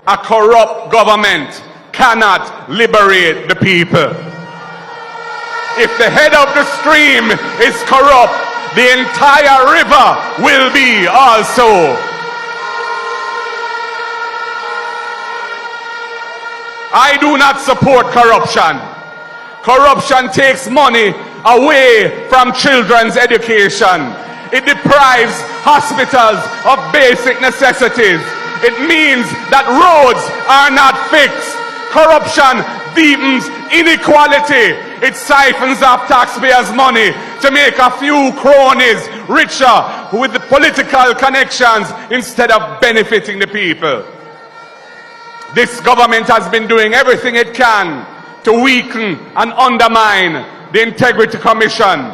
A corrupt government cannot liberate the people. If the head of the stream is corrupt, the entire river will be also. I do not support corruption. Corruption takes money away from children's education. It deprives hospitals of basic necessities. It means that roads are not fixed. Corruption deepens inequality. It siphons off taxpayers' money to make a few cronies richer with the political connections instead of benefiting the people. This government has been doing everything it can to weaken and undermine the Integrity Commission,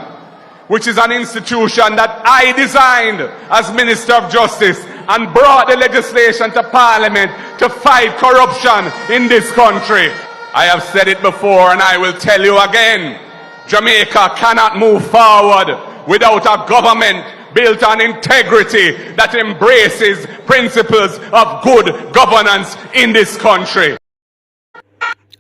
which is an institution that I designed as Minister of Justice and brought the legislation to Parliament to fight corruption in this country. I have said it before and I will tell you again, Jamaica cannot move forward without a government built on integrity that embraces principles of good governance in this country.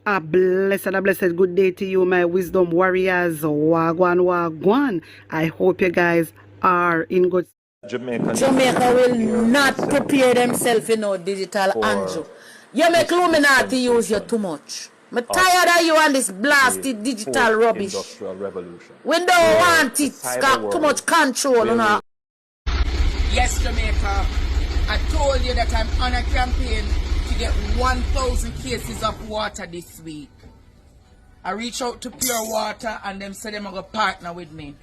A blessed good day to you, my wisdom warriors. Wagwan, wagwan. I hope you guys are in good. Jamaica will not prepare themselves in no digital Andrew. You make Illuminati use you too much. I'm tired of you and this blasted digital rubbish. We don't want it. Got too much control. Yes, Jamaica. I told you that I'm on a campaign to get 1,000 cases of water this week. I reach out to Pure Water and them say them going to partner with me.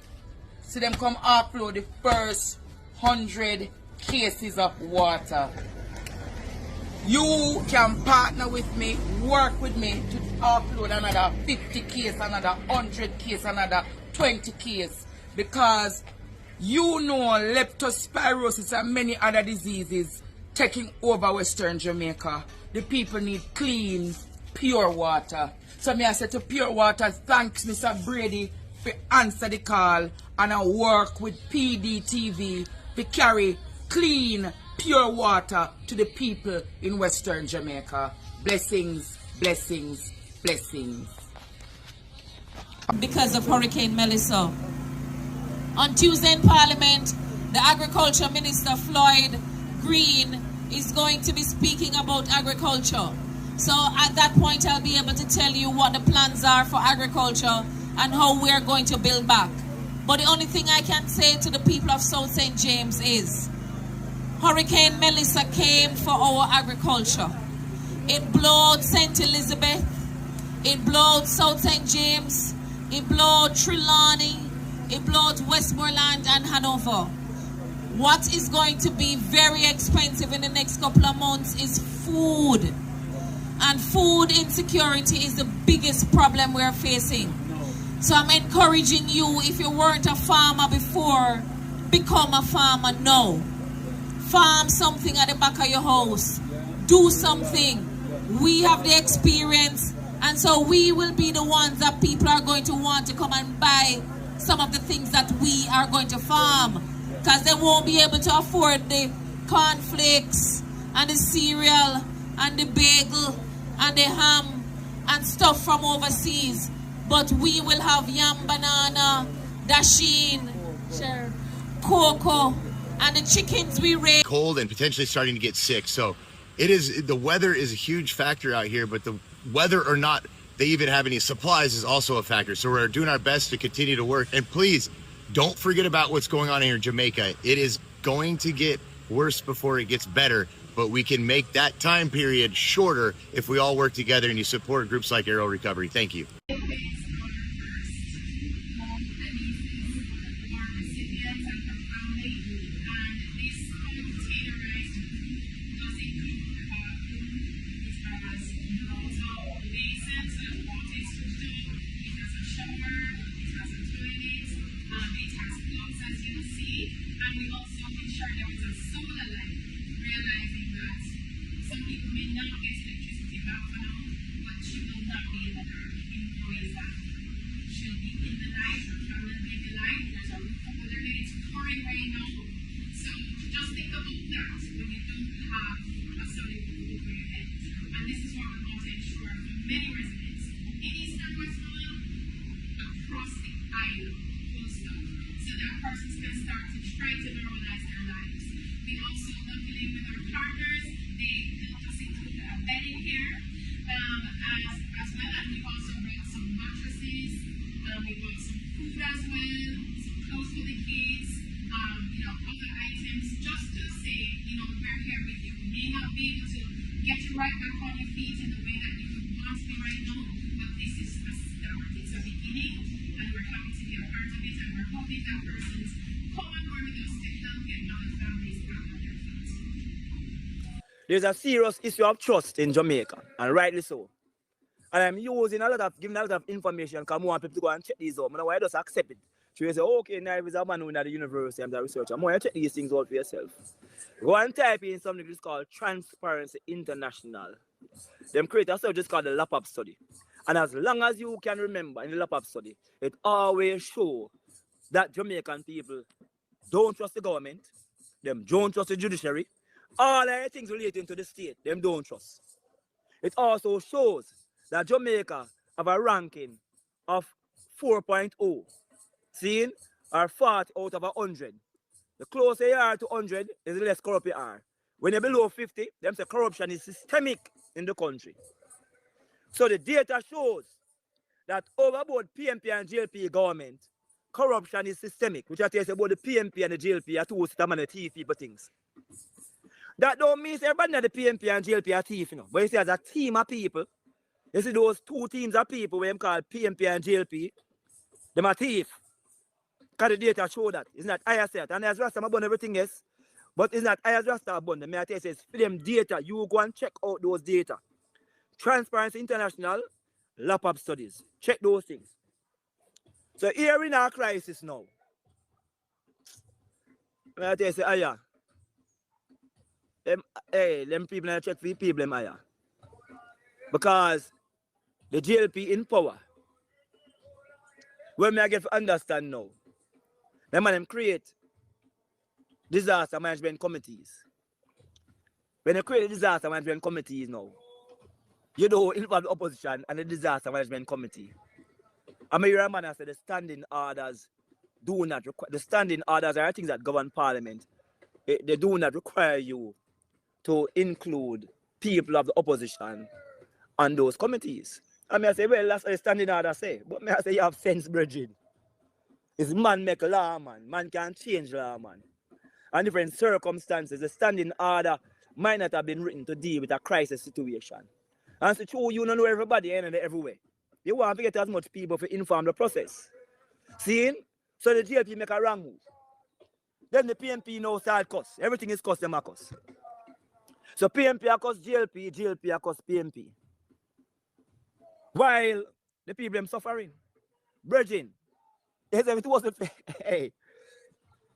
So them come upload the first 100 cases of water. You can partner with me, work with me to upload another 50 case, another 100 case, another 20 case. Because you know leptospirosis and many other diseases taking over Western Jamaica. The people need clean, pure water. So me I say to Pure Water, thanks Mr. Brady for answer the call, and I work with PDTV to carry clean, pure water to the people in Western Jamaica. Blessings, blessings, blessings. Because of Hurricane Melissa. On Tuesday in Parliament, the Agriculture Minister Floyd Green is going to be speaking about agriculture. So at that point, I'll be able to tell you what the plans are for agriculture and how we're going to build back. But the only thing I can say to the people of South St. James is, Hurricane Melissa came for our agriculture. It blowed St. Elizabeth, it blowed South St. James, it blowed Trelawney, it blowed Westmoreland and Hanover. What is going to be very expensive in the next couple of months is food. And food insecurity is the biggest problem we're facing. So I'm encouraging you, if you weren't a farmer before, become a farmer now. Farm something at the back of your house. Do something. We have the experience, and so we will be the ones that people are going to want to come and buy some of the things that we are going to farm, because they won't be able to afford the cornflakes and the cereal and the bagel and the ham and stuff from overseas. But we will have yam, banana, dasheen, cocoa, and the chickens we raise. Cold and potentially starting to get sick. So the weather is a huge factor out here, but the whether or not they even have any supplies is also a factor. So we're doing our best to continue to work. And please don't forget about what's going on here in Jamaica. It is going to get worse before it gets better, but we can make that time period shorter if we all work together and you support groups like Aero Recovery. Thank you. And we also ensure there is a solar light, realizing that some people may not get electricity back for now, but she will not be in the dark. Employees that she'll be in the light, or traveling in the light. There's a roof over their head. It's pouring rain now. So just think about that when you don't have a solid roof over your head. get you right back on your feet in the way that you would want to be right now. But this is a start. It's a beginning, and we're happy to be a part of it, and we're hoping that persons come on board with us to help get other families back on their feet. There's a serious issue of trust in Jamaica, and rightly so. And I'm giving a lot of information because I want people to go and check these out. I don't want to just accept it. So you say, okay, now if it's a man who at the university, I'm the researcher. I want to check these things out for yourself. Go and type in something that's called Transparency International. Them create a study just called the LAPAP study. And as long as you can remember in the LAPAP study, it always shows that Jamaican people don't trust the government, them don't trust the judiciary, all the things relating to the state, them don't trust. It also shows that Jamaica have a ranking of 4.0, seeing, or 40 out of 100. The closer you are to 100, is the less corrupt you are. When you're below 50, them say corruption is systemic in the country. So the data shows that over both PMP and GLP government, corruption is systemic, which I tell you about the PMP and the GLP are two system and the thief people things. That don't mean everybody in the PMP and GLP are thief, you know. But you see, as a team of people, you see those two teams of people, we call PMP and GLP, them are thief. Because the data show that. It's not I said, and as Rasta abund everything else, but it's not I as Rasta abund. May I tell you, it's for them data, you go and check out those data. Transparency International, LAPAP studies. Check those things. So here in our crisis now, may I tell you, say, yeah. Them people I check for the people, them, because the GLP in power, when I get to understand now, them create disaster management committees. When they create disaster management committees now, you don't involve the opposition and the disaster management committee. I mean, your man said the standing orders do not require, the standing orders are things that govern parliament. They do not require you to include people of the opposition on those committees. I mean, I say, well, that's what the standing order say. But I say, you have sense, Bridget. It's man make law, man. Man can change law, man. And different circumstances, the standing order might not have been written to deal with a crisis situation. And so, true, you don't know everybody and everywhere. You want to get as much people to inform the process. See? So the GLP make a wrong move. Then the PMP now start cost. Everything is cost them a cost. So PMP across GLP, GLP across PMP. While the people are suffering. Virgin. It wasn't fair. Hey.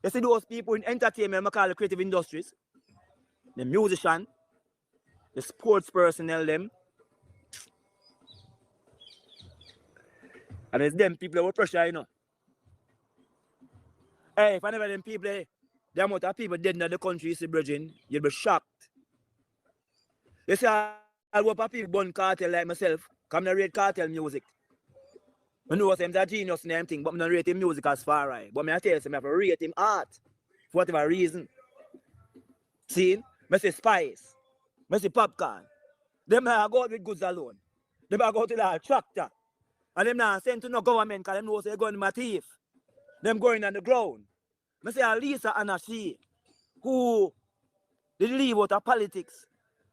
You see those people in entertainment, I call the creative industries, the musician, the sports personnel, them. And it's them people that will pressure, you know. Hey, if I never them people, the amount of people dead in the country, you see, Virgin, you'll be shocked. You see, I hope a people born cartel like myself, come to rate cartel music. I know I'm a genius and everything, but I don't rate him music as far right. But I tell you, I have to rate him art for whatever reason. See? I say spice. I say popcorn. Them I go out with goods alone. Them I go to the tractor. And them not sent to no government because them know they're going to my thief. Them going on the ground. I say Lisa and she, who they leave out of politics.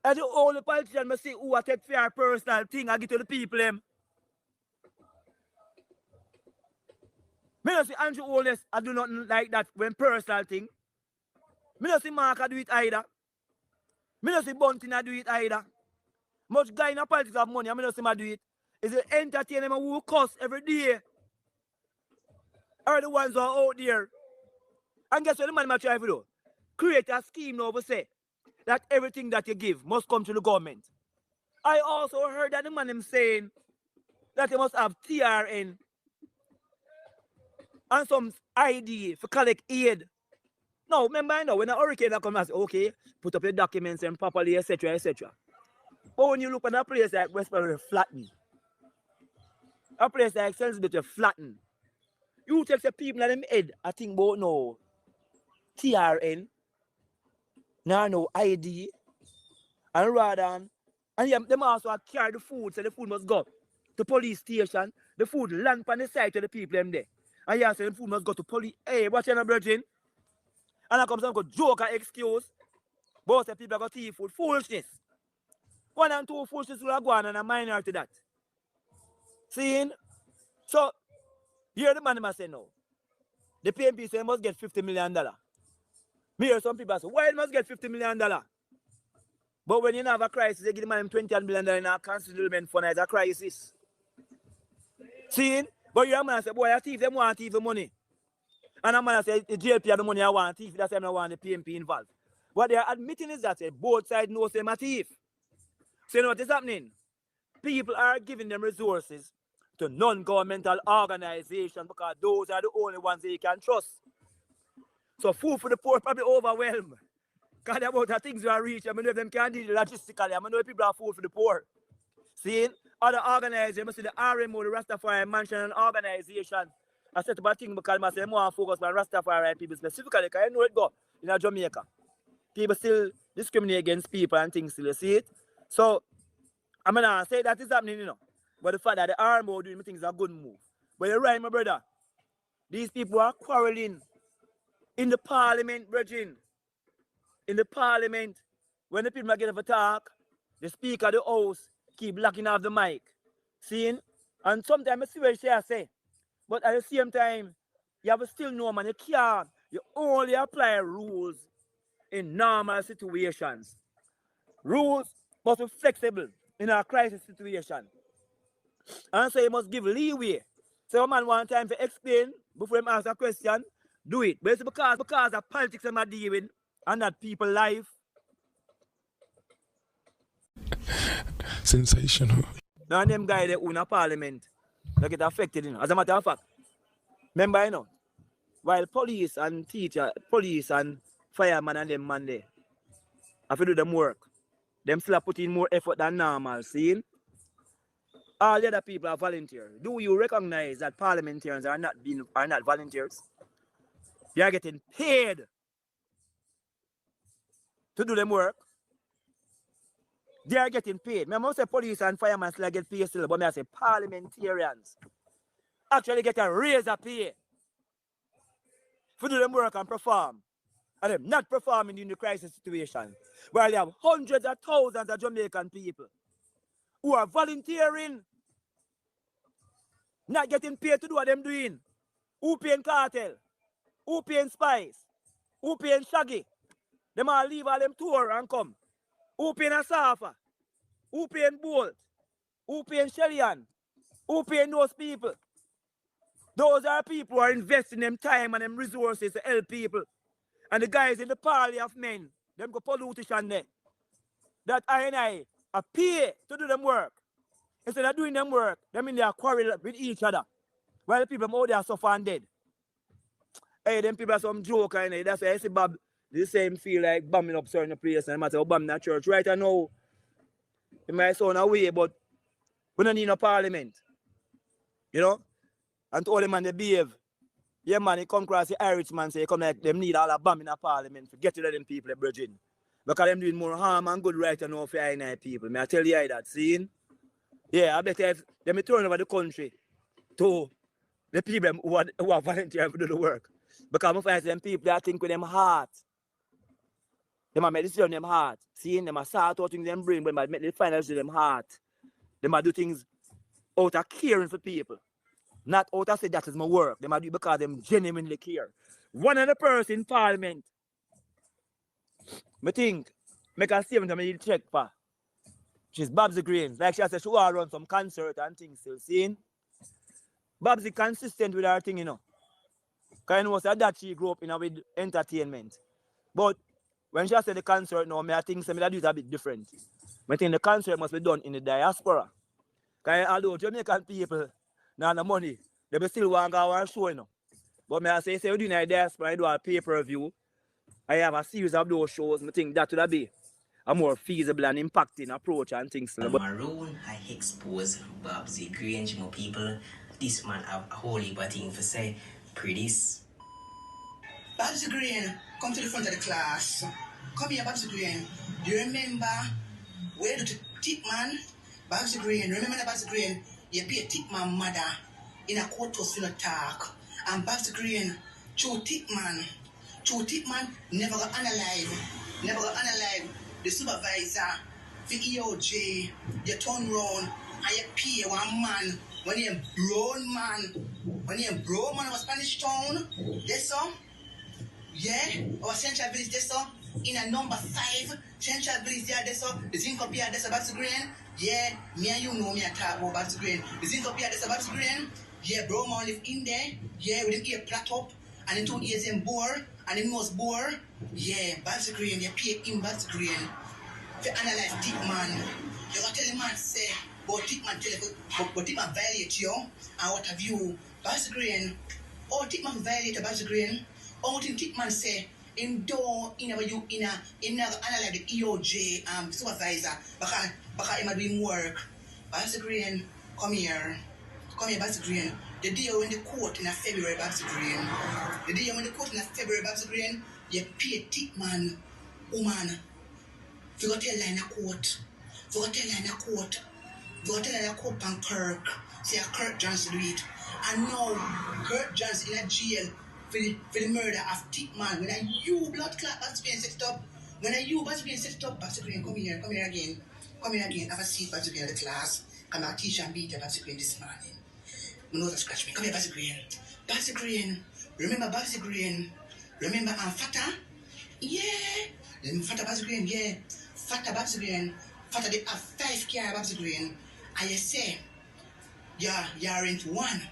And the only politician I see who I take fair personal thing I give to the people them. Me don't see Andrew Holness, I do nothing like that when personal thing. Me don't see Mark I do it either. Me don't see Bunting I do it either. Much guy in the politics have money, I don't see him do it. Is it entertainment who cost every day? Are the ones who are out there? And guess what the man might try to do? Create a scheme now to say that everything that you give must come to the government. I also heard that the man him saying that you must have TRN and some ID for collect aid. Now, remember, I know when a hurricane comes, I say, okay, put up your documents and properly, etc., etc. But when you look at a place like Westbury, flatten. A place like Salisbury, flatten. You take the people in them head, I think about no TRN, no ID, and rather, and yeah, them also carry the food, so the food must go to police station, the food land on the side to the people them there. And yeah, so the food must go to police. Hey, watch your virgin. And I come some joke and excuse. Both the people got tea food. Foolishness. 1 and 2 forces will go on and a minority that. Seeing? So, here the man must say no. The PMP say must get $50 million. Me hear some people say, why it must get $50 million? But when you have a crisis, they give the man $20 million in a considerable fund as a crisis. Seeing? But your man say, boy, I thief, them want thief the money. And a man say, the JLP have the money I want thief, that's why I don't want the PMP involved. What they are admitting is that both sides know them a thief. So you know what is happening? People are giving them resources to non-governmental organizations because those are the only ones they can trust. So food for the poor probably overwhelmed. Because the amount of things we are reaching, I know if them can do it logistically, I know if people are food for the poor. See, other organizations, see the RMO, the Rastafari Mansion and organization, I set up a thing because I say more focus on Rastafari people specifically, because I know it go in Jamaica. People still discriminate against people and things still, you see it? So, I'm going to say that is happening, you know. But the fact that the RMO doing things is a good move. But you're right, my brother. These people are quarreling in the parliament, brethren. In the parliament, when the people get up a talk, the speaker of the house keep locking off the mic. Seeing? And sometimes I see what she say. But at the same time, you have to still know, man, you can't. You only apply rules in normal situations. Rules must be flexible in a crisis situation. And so you must give leeway. So a man one time to explain before him ask a question, do it. But it's because of politics I'm dealing and not people's life. Sensational. Now them guys that own a parliament, they get affected, you know. As a matter of fact, remember, you know, while police and firemen and them man there have to do them work, them still put in more effort than normal, see? All the other people are volunteers. Do you recognize that parliamentarians are not volunteers? They are getting paid to do them work. They are getting paid. I must say police and firemen still get paid still, but I say parliamentarians actually get a raise of pay for do them work and perform. And them not performing in the crisis situation. While they have hundreds of thousands of Jamaican people who are volunteering, not getting paid to do what they're doing. Who paying cartel? Who paying spies? Who paying shaggy? Them all leave all them tour and come. Who paying Asafa? Who paying Bolt? Who paying Sherian? Who paying those people? Those are people who are investing them time and them resources to help people. And the guys in the parley of men, them go politician there. That I pay to do them work. Instead of doing them work, them in there quarrel with each other. While the people out there suffer and dead. Hey, them people are some joker, you know. That's why I see Bob, the same feel like bombing up certain place, and no matter how bombing that church. Right now, it might sound away, but we don't need no parliament. You know? And to all them man they behave. Yeah, man, he come across the Irish man, say, come like them need all a bomb in a parliament to get rid of them people, brethren. Because them doing more harm and good right now for I people. May I tell you that, seeing? Yeah, I bet if them turn over the country to the people who are volunteering to do the work. Because I find them people that think with them heart. They might make decisions with them heart. Seeing them start out things in them brain, but they might make the finals with them heart. They might do things out of caring for people. Not out of say that is my work. They might do it because them genuinely care. One of the person in parliament, I think, make a statement I need to check for. She's Babsy Green. Like she said, she will run some concert and things still. Seeing? Babsy consistent with her thing, you know. Because you know that she grew up with entertainment. But when she said the concert now, I think some of that is a bit different. I think the concert must be done in the diaspora. Because although Jamaican people now the money, they still want to go and show, you know. But I say you're doing a diaspora, I do a pay-per-view. I have a series of those shows. I think that would be a more feasible and impacting approach and things. Maroon, I expose Babsy Grange, my people. This man have a whole heap of things to say. Pretties. Babsy Green, come to the front of the class. Come here, Babsy Green. Do you remember where the tip man? Babsy Green, remember the Babsy Green? You be a tip man mother in a courthouse in a talk. And Babsy Green, true tip man never got analyzed. The supervisor for EOJ, you turn round and you pay one man when you're brown man. When you're brown man of Spanish town, that's all. Yeah, our central village that's all. In a number 5, central village there, that's all. The zinc up here, that's about to green. Yeah, me and you know me I talk about to green. The zinc up here, that's about to green. Yeah, brown man live in there. Yeah, with the ear plat up and the 2 ears in bore and the nose bore. Yeah, Babs Green, you pay him Babs Green. To analyze deep man, you gotta tell the man say, but deep man tell you, but deep man violate you, and what have you, Babs Green, oh deep man violate Babs Green, or what deep man say, in you in a analyze the EOJ supervisor, because him doing work, Babs Green, come here, Babs Green. The day when the court in a February, Babs Green, the day when the court in a February, Babs Green, you pay deep man, woman. You go tell line a quote. You go tell line a quote. You go tell line a quote on Kirk. Say Kirk Johnson do it. And now Kirk Johnson in a jail for the murder of Tickman. When a you blood clot Babs Green set it up. When a you Babs Green set it up, Babs Green, come here again. Come here again. Have a seat, Babs Green, in the class. Come and teach and beat Babs Green this morning. My nose scratch me. Come here, Babs Green. Babs Green. Remember Babs Green? Remember Fata? Yeah. Remember Fata Babs Green? Yeah. Fata Babs Green, Fata they have 5 car Babs Green, and you say, you rent 1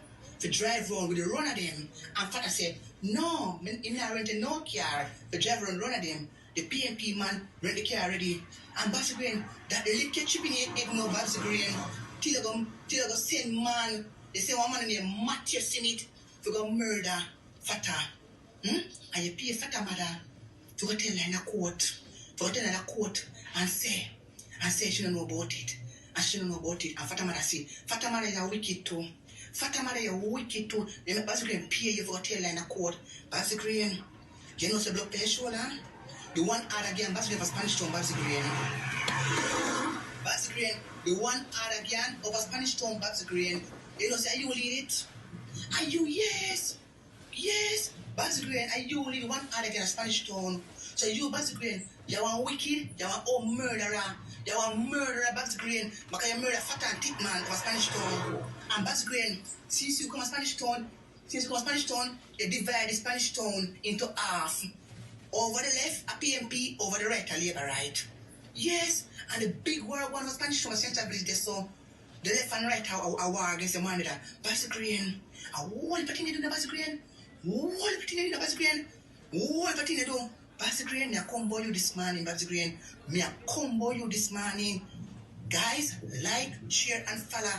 to drive around with the run of them, and Fata said, no, I'm not renting no car to drive around run of them. The PMP man rent the car already, and Babs Green, that the little chip in it, no Babs Green, till you go send man, they say one man named Matthew Smith to go murder Fata, and you pay Fata mother to go tell her in a court. To go tell her in a court and say she don't know about it. And she don't know about it. And Fatamara say, Fatamara is a wicked too. Fatamara is a wicked too. They make Babs Green pay you for tell line a court. Babs Green, you know the blood pressure shoulder? The one hard again, Babs Green for Spanish town, Babs Green. Babs Green, the one hard again over Spanish town, Babs Green. You know, say, are you lead it? Are you? Yes. Yes. Babs Green, are you lead one hard again Spanish town? So you, Babs Green, you want wicked, you want murderer, you want murderer, Babs Green, because you murder Fat and Tickman of Spanish town. And Babs Green, since you come to Spanish town, you divide the Spanish town into half. Over the left, a PMP, over the right, a Labour right. Yes, and the big war one of Spanish town, Central Village, there, so the left and right are war against the man that Babs Green. And what do you do, Babs Green? What do you do, Babs Green? What do you do? Babs Green, me a combo you this morning, Babs Green. Me a combo you this morning. Guys, like, share, and follow